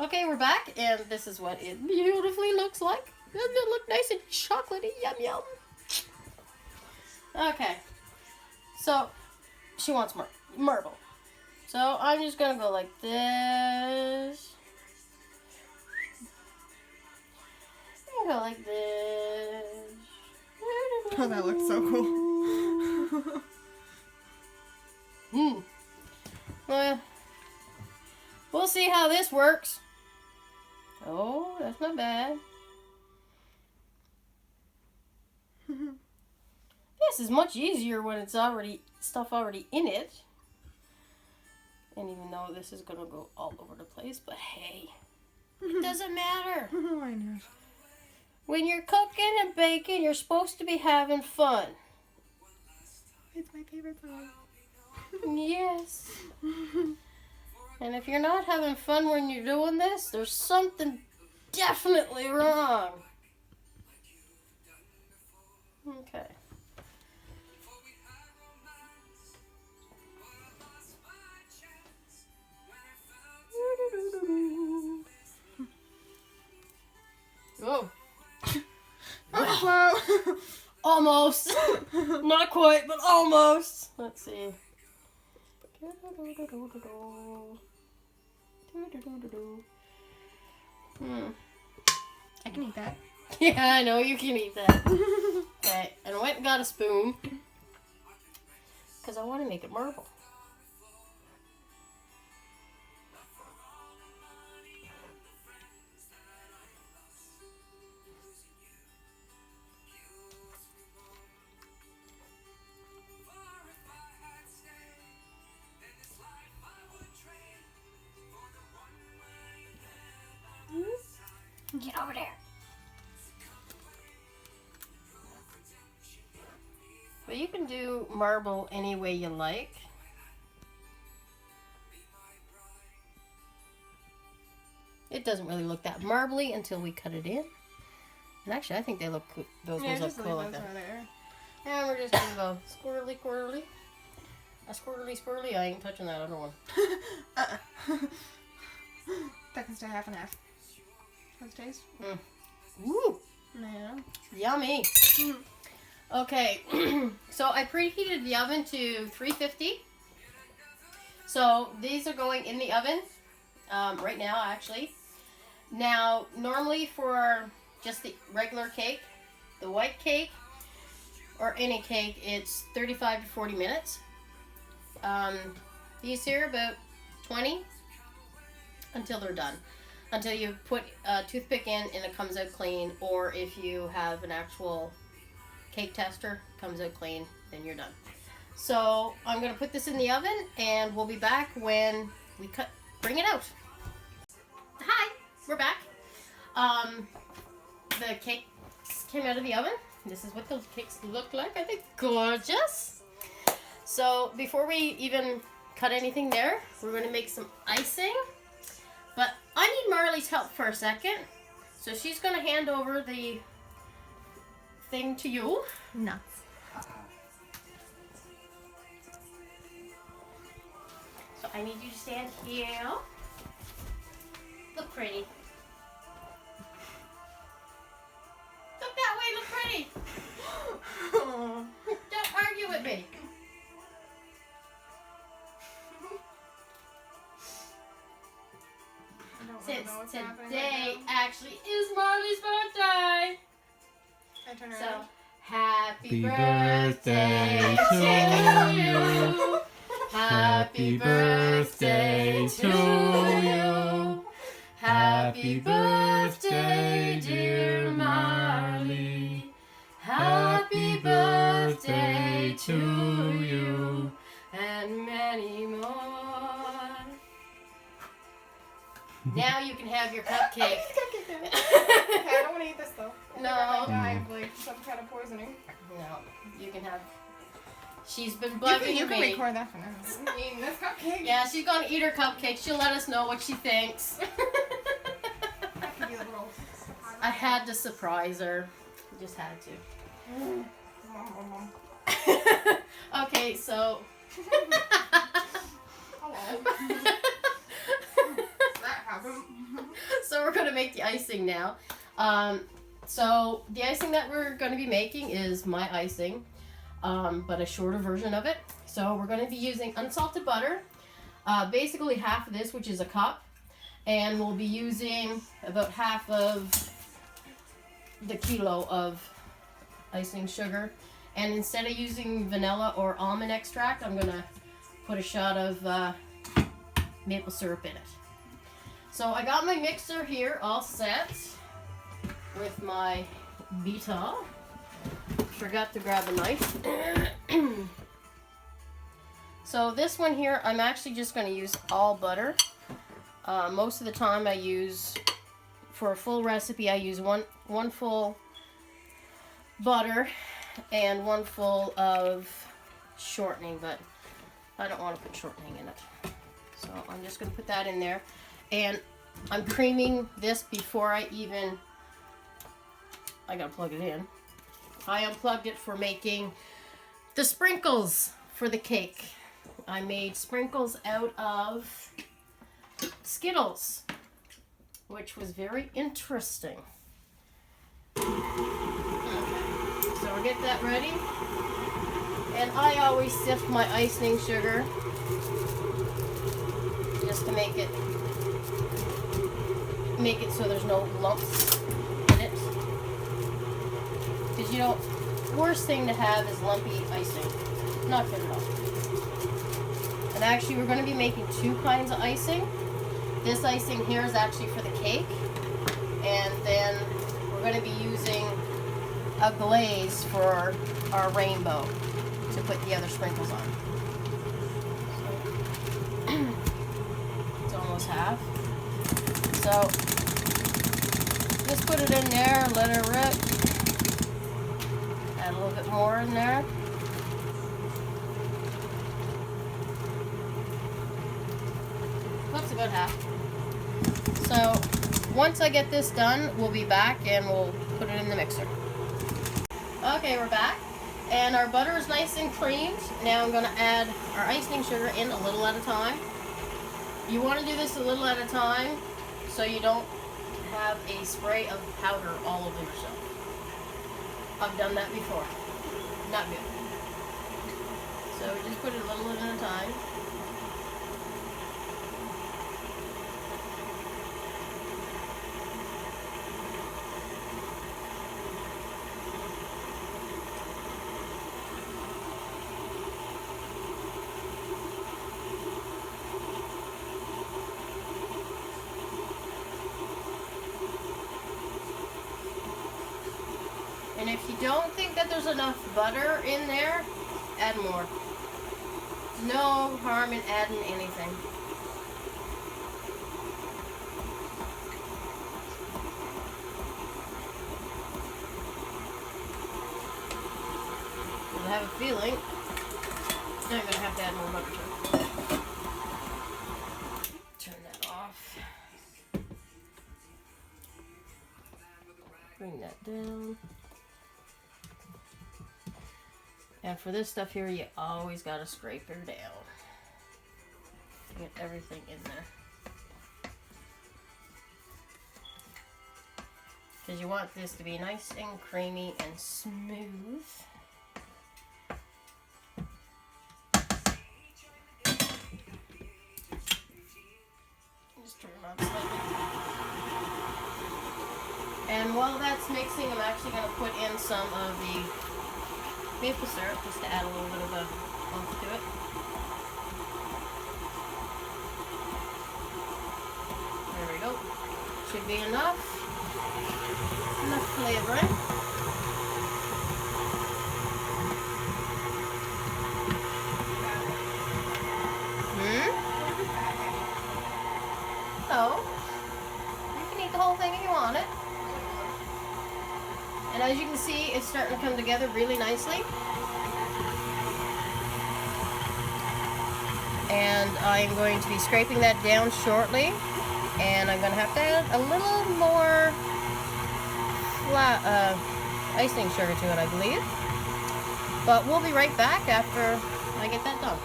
Okay, we're back, and this is what it beautifully looks like. Doesn't it look nice and chocolatey? Yum, yum. Okay. So, she wants marble. So, I'm just going to go like this. And go like this. Oh, that looks so cool. Well, we'll see how this works. Oh, that's not bad. This is much easier when it's stuff already in it. And even though this is going to go all over the place, but hey, it doesn't matter. Why not? When you're cooking and baking, you're supposed to be having fun. It's my favorite song. Yes. And if you're not having fun when you're doing this, there's something definitely wrong. Okay. Oh. Oh, Almost. Not quite, but almost. Let's see. I can eat that. Yeah, I know you can eat that. Okay, and I went and got a spoon because I want to make it marble. Get over there. But you can do marble any way you like. It doesn't really look that marbly until we cut it in. And actually, I think they look cool. Those ones look cool like that. And we're just gonna go squirrely, squirrely. A squirrely, squirrely. I ain't touching that other one. That can stay half and half. Let's taste. Ooh, Yeah. yummy. Okay, so I preheated the oven to 350. So these are going in the oven right now, actually. Now, normally for just the regular cake, the white cake, or any cake, it's 35 to 40 minutes. These here, about 20 until they're done. Until you put a toothpick in and it comes out clean, or if you have an actual cake tester, comes out clean, then you're done. So I'm going to put this in the oven and we'll be back when we bring it out. Hi, we're back. The cakes came out of the oven. This is what those cakes look like. I think gorgeous. So before we even cut anything there, we're going to make some icing. But I need Marley's help for a second. So she's going to hand over the thing to you. Nuts. So I need you to stand here. Look pretty. Look that way, look pretty. Don't argue with me. Since today actually is Marley's birthday. So, happy birthday to you. Happy birthday to you. Happy birthday, dear Marley. Happy birthday to you. And many more. Now you can have your cupcake. Okay, I don't want to eat this though. No. I die of like some kind of poisoning. No, you can have. She's been You bugging can me. record that for now. I'm eating this cupcake. Yeah, she's gonna eat her cupcake. She'll let us know what she thinks. That could be a little. I had to surprise her. Just had to. Okay, so. Hello. That problem. So we're going to make the icing now. So the icing that we're going to be making is my icing, but a shorter version of it. So we're going to be using unsalted butter, basically half of this, which is a cup, and we'll be using about half of the kilo of icing sugar. And instead of using vanilla or almond extract, I'm going to put a shot of maple syrup in it. So I got my mixer here all set with my Vita. Forgot to grab a knife. So this one here, I'm actually just going to use all butter. Most of the time I use, for a full recipe, I use one full butter and one full of shortening, but I don't want to put shortening in it. So I'm just going to put that in there. And I'm creaming this before I gotta plug it in. I unplugged it for making the sprinkles for the cake. I made sprinkles out of Skittles, which was very interesting. Okay, so we'll get that ready. And I always sift my icing sugar just to make it so there's no lumps in it. Because, you know, worst thing to have is lumpy icing. Not good at all. And actually, we're going to be making two kinds of icing. This icing here is actually for the cake. And then we're going to be using a glaze for our rainbow to put the other sprinkles on. So, it's almost half. So, just put it in there, let it rip. Add a little bit more in there. That's about half. So, once I get this done, we'll be back and we'll put it in the mixer. Okay, we're back. And our butter is nice and creamed. Now I'm going to add our icing sugar in a little at a time. You want to do this a little at a time so you don't have a spray of powder all over yourself. I've done that before. Not good. So we just put it a little at a time. And if you don't think that there's enough butter in there, add more. No harm in adding anything. I have a feeling I'm going to have to add more butter to it. Turn that off. Bring that down. And for this stuff here, you always got to scrape her down. Get everything in there. Because you want this to be nice and creamy and smooth. Just turn it on slightly. And while that's mixing, I'm actually going to put in some of the maple syrup just to add a little bit of a oomph to it. There we go. Should be enough. Enough flavoring. So, you can eat the whole thing if you want it. And as you can see, it's starting to come together really nicely. And I'm going to be scraping that down shortly. And I'm going to have to add a little more icing sugar to it, I believe. But we'll be right back after I get that done.